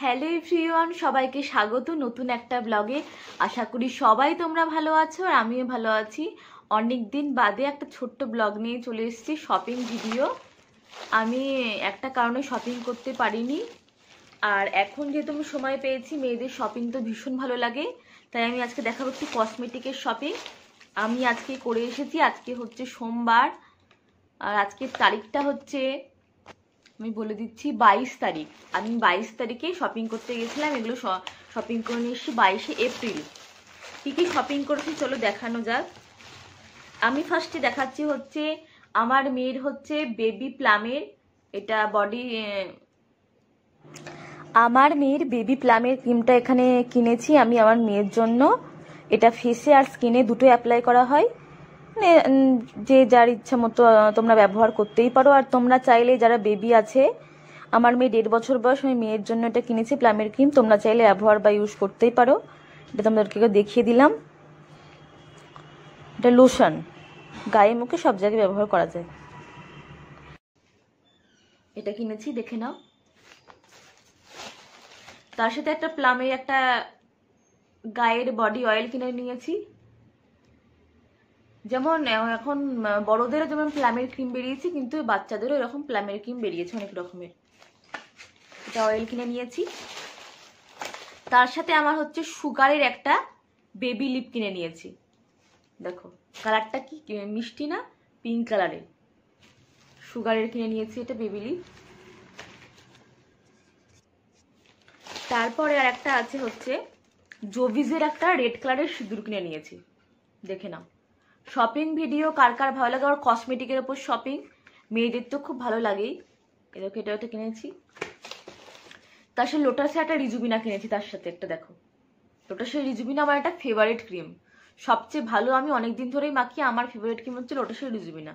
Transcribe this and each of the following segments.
Hello everyone, সবাইকে স্বাগত নতুন একটা ব্লগে। আশা করি সবাই তোমরা ভালো আছো আর আমিও ভালো আছি। অনেক দিন বাদে একটা ছোট্ট ব্লগ নিয়ে চলে এসেছি, শপিং ভিডিও। আমি একটা কারণে শপিং করতে পারিনি, আর এখন যেহেতু আমি সময় পেয়েছি, মেয়েদের শপিং তো ভীষণ ভালো লাগে, তাই আমি আজকে দেখাবো একটু কসমেটিকের শপিং। আমি আজকে করে এসেছি। আজকে হচ্ছে সোমবার, আর আজকের তারিখটা হচ্ছে, আমি বলে দিচ্ছি, 22 তারিখ। আমি 22 তারিখে শপিং করতে গেছিলাম। এগুলো শপিং করে নিয়ে এসেছি 22শে এপ্রিল। কী কী শপিং করেছি চলো দেখানো যাক। আমি ফার্স্টে দেখাচ্ছি হচ্ছে আমার মেয়ের হচ্ছে বেবি প্লামের, এটা বডি, আমার মেয়ের বেবি প্লামের ক্রিমটা এখানে কিনেছি আমি আমার মেয়ের জন্য। এটা ফেসে আর স্কিনে দুটোই অ্যাপ্লাই করা হয়, মানে যে যার ইচ্ছা মতো তোমরা ব্যবহার করতেই পারো। আর তোমরা চাইলে যারা বেবি আছে, আমার মেয়ে 1.5 বছর বয়স, আমি মেয়ের জন্য এটা কিনেছি প্লামের ক্রিম, তোমরা চাইলে ব্যবহার বা ইউজ করতেই পারো। এটা তোমাদেরকে দেখিয়ে দিলাম। এটা লোশন, গায়ে মুখে সব জায়গায় ব্যবহার করা যায়। এটা কিনেছি, দেখে নাও। তার সাথে একটা প্লামের একটা গায়ের বডি অয়েল কিনে নিয়েছি। যেমন এখন বড়দেরও যেমন প্লামের ক্রিম বেরিয়েছে, কিন্তু বাচ্চাদেরও এরকম প্লামের ক্রিম বেরিয়েছে অনেক রকমের। এটা অয়েল কিনে নিয়েছি। তার সাথে আমার হচ্ছে সুগারের একটা বেবি লিপ কিনে নিয়েছি। দেখো কালারটা কি মিষ্টি না, পিঙ্ক কালারের। সুগারের কিনে নিয়েছি এটা বেবি লিপ। তারপরে আর একটা আছে হচ্ছে জোভিজের একটা রেড কালারের সিঁদুর কিনে নিয়েছি, দেখে নাও। শপিং ভিডিও কার কার ভালো লাগে, আর কসমেটিকের ওপর শপিং মেয়েদের তো খুব ভালো লাগেই। এরকম এটা একটা কিনেছি। তার সাথে লোটাসে একটা রিজুবিনা কিনেছি, তার সাথে একটা, দেখো লোটাসের রিজুবিনা আমার একটা ফেভারিট ক্রিম, সবচেয়ে ভালো। আমি অনেকদিন ধরেই মাখি, আমার ফেভারিট ক্রিম হচ্ছে লোটাসের রিজুবিনা।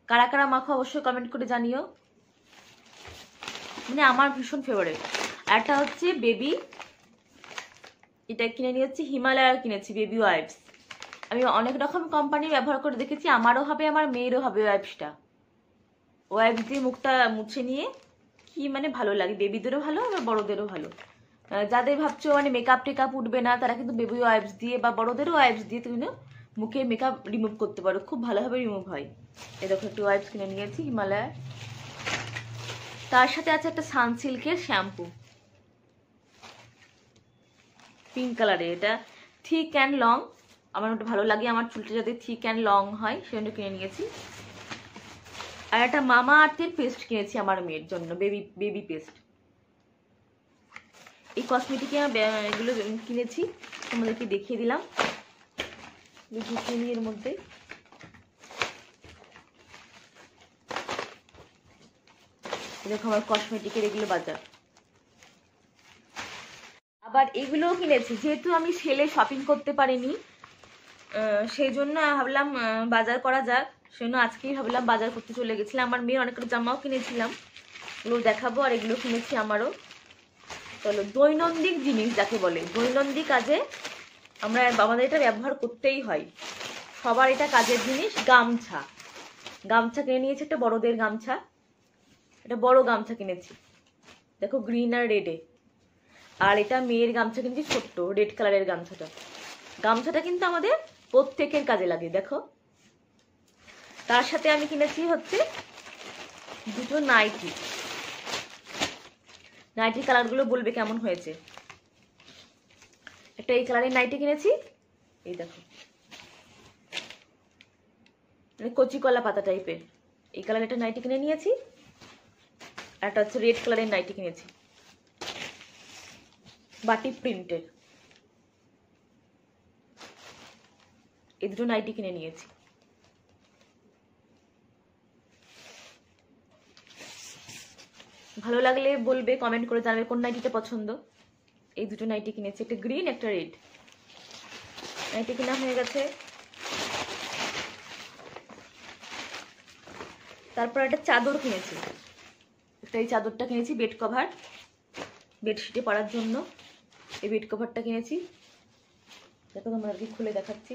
কারা কারা মাখো অবশ্যই কমেন্ট করে জানিও, মানে আমার ভীষণ ফেভারিট। একটা হচ্ছে বেবি, এটা কিনে নিয়েছি, হিমালয়ার কিনেছি বেবি ওয়াইপস। আমি অনেক রকম কোম্পানি ব্যবহার করে দেখেছি, আমারও হবে আমার মেয়েরও হবে ওয়াইপসটা। ওয়াইপস দিয়ে মুখটা মুছে নিয়ে কি মানে ভালো লাগে, বেবিদেরও ভালো আবার বড়দেরও ভালো। যাদের ভাবছো মানে মেকআপ টেকআপ উঠবে না, তারা কিন্তু বেবি ওয়াইপস দিয়ে বা বড়দেরও ওয়াইপস দিয়ে তুমি মুখে মেকআপ রিমুভ করতে পারো, খুব ভালোভাবে রিমুভ হয়। এরকম একটু ওয়াইপস কিনে নিয়েছি হিমালয়ার। তার সাথে আছে একটা সানসিল্কের শ্যাম্পু, পিঙ্ক কালারের। এটা থিক অ্যান্ড লং, আমার ওটা ভালো লাগে, আমার চুলটা যাতে থিক অ্যান্ড লং হয় সেজন্য কিনে নিয়েছি। আর একটা মামা আর্থের পেস্ট কিনেছি আমার মেয়ের জন্য, বেবি পেস্ট। এই কসমেটিকে এগুলো কিনেছি, তোমাদেরকে দেখিয়ে দিলাম। এর মধ্যে দেখো আমার কসমেটিকের এগুলো বাজার। আবার এগুলোও কিনেছি, যেহেতু আমি সেলে শপিং করতে পারিনি, সেই জন্য ভাবলাম বাজার করা যাক, সেজন্য আজকেই ভাবলাম বাজার করতে চলে গেছিলাম। আমার মেয়ের অনেকটা জামাও কিনেছিলাম, এগুলো দেখাবো। আর এগুলো কিনেছি আমারও। চলো, দৈনন্দিন জিনিস যাকে বলে, দৈনন্দিন কাজে আমরা আমাদের এটা ব্যবহার করতেই হয়, সবার এটা কাজের জিনিস। গামছা, গামছা কিনে নিয়েছি, একটা বড়দের গামছা, এটা বড় গামছা কিনেছি, দেখো গ্রিন আর রেডে। আর এটা মেয়ের গামছা কিনেছি, ছোট্ট রেড কালারের গামছাটা। গামছাটা কিন্তু আমাদের প্রত্যেকের কাজে লাগে, দেখো। তার সাথে আমি কিনেছি হচ্ছে দুটো নাইটি। নাইটির কালারগুলো বলবে কেমন হয়েছে। একটা এই কালারের নাইটি কিনেছি, এই দেখো, মানে কচি কলা পাতা টাইপের এই কালারের একটা নাইটি কিনে নিয়েছি। একটা হচ্ছে রেড কালারের নাইটি কিনেছি, বাটি প্রিন্টের। এই দুটো নাইটি কিনে নিয়েছি। ভালো লাগলে বলবে, কমেন্ট করে জানাবে কোন নাইটিটা পছন্দ। এই দুটো নাইটি কিনেছি, একটা গ্রিন একটা রেড। নাইটি কেনা হয়ে গেছে। তারপর একটা চাদর কিনেছি, একটা এই চাদরটা কিনেছি, বেড কভার, বেডশিটে পরার জন্য এই বেড কভারটা কিনেছি। দেখো তোমাদেরকে খুলে দেখাচ্ছি,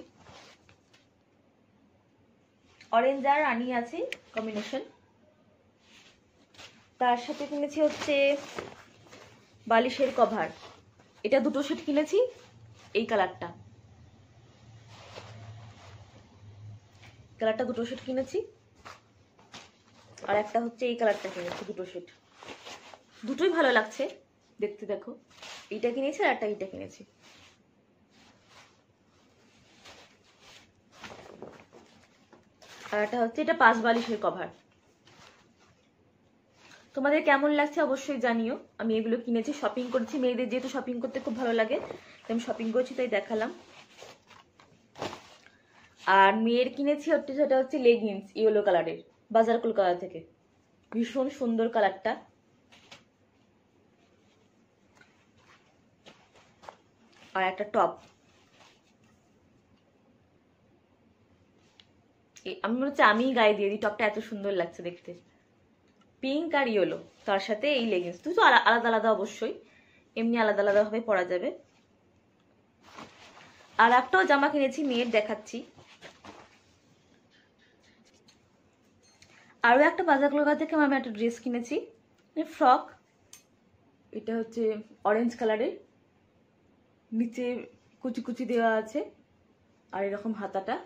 অরেঞ্জ আর রানি আছে কম্বিনেশন। তার সাথে কিনেছি হচ্ছে বালিশের কভার, এটা দুটো সেট কিনেছি। এই কালারটা দুটো সেট কিনেছি, আর একটা হচ্ছে এই কালারটা কিনেছি, দুটো সেট। দুটোই ভালো লাগছে দেখতে, দেখো এইটা কিনেছি আর একটা এইটা কিনেছি। আর একটা হচ্ছে এটা 5 বালিশের কভার। তোমাদের কেমন লাগছে অবশ্যই জানিও। আমি এগুলো কিনেছি, শপিং করেছি, মেয়েদের যেহেতু শপিং করতে খুব ভালো লাগে তাই আমি শপিং করেছি, তাই দেখালাম। আর মেয়ের কিনেছি হচ্ছে সেটা হচ্ছে লেগিংস ইয়েলো কালারের, বাজার কলকাতা থেকে। ভীষণ সুন্দর কালারটা। আর একটা টপ, আমি মনে হচ্ছে আমি গায়ে দিয়ে দিই, টপটা এত সুন্দর লাগছে দেখতে। পিঙ্ক আর ইয়েলো, তার সাথে এই লেগিংস। দুটো আলাদা আলাদা অবশ্যই, এমনি আলাদা আলাদা ভাবে পরা যাবে। আর একটাও জামা কিনেছি মেয়ের, দেখাচ্ছি। আরও একটা বাজার কলকাতা থেকে আমি একটা ড্রেস কিনেছি, ফ্রক। এটা হচ্ছে অরেঞ্জ কালারের, নিচে কুচি কুচি দেওয়া আছে, আর এরকম হাতাটা।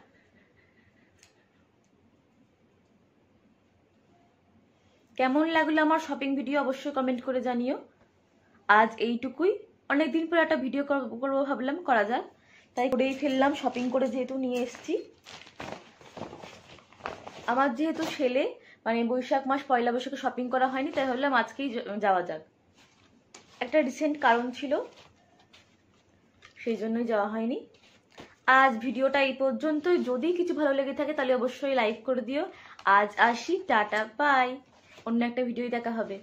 কেমন লাগলো আমার শপিং ভিডিও অবশ্যই কমেন্ট করে জানিও। আজ এইটুকুই, অনেকদিন পর একটা ভিডিও করবো ভাবলাম, করা যাক, তাই করেই ফেললাম। শপিং করে যেহেতু নিয়ে এসেছি, আমার যেহেতু ছেলে মানে বৈশাখ মাস পয়লা বৈশাখে শপিং করা হয়নি, তাই ভাবলাম আজকেই যাওয়া যাক। একটা রিসেন্ট কারণ ছিল, সেই জন্যই যাওয়া হয়নি। আজ ভিডিওটা এই পর্যন্তই। যদি কিছু ভালো লেগে থাকে তাহলে অবশ্যই লাইক করে দিও। আজ আসি, টাটা বাই, অন্য একটা ভিডিওই দেখা হবে।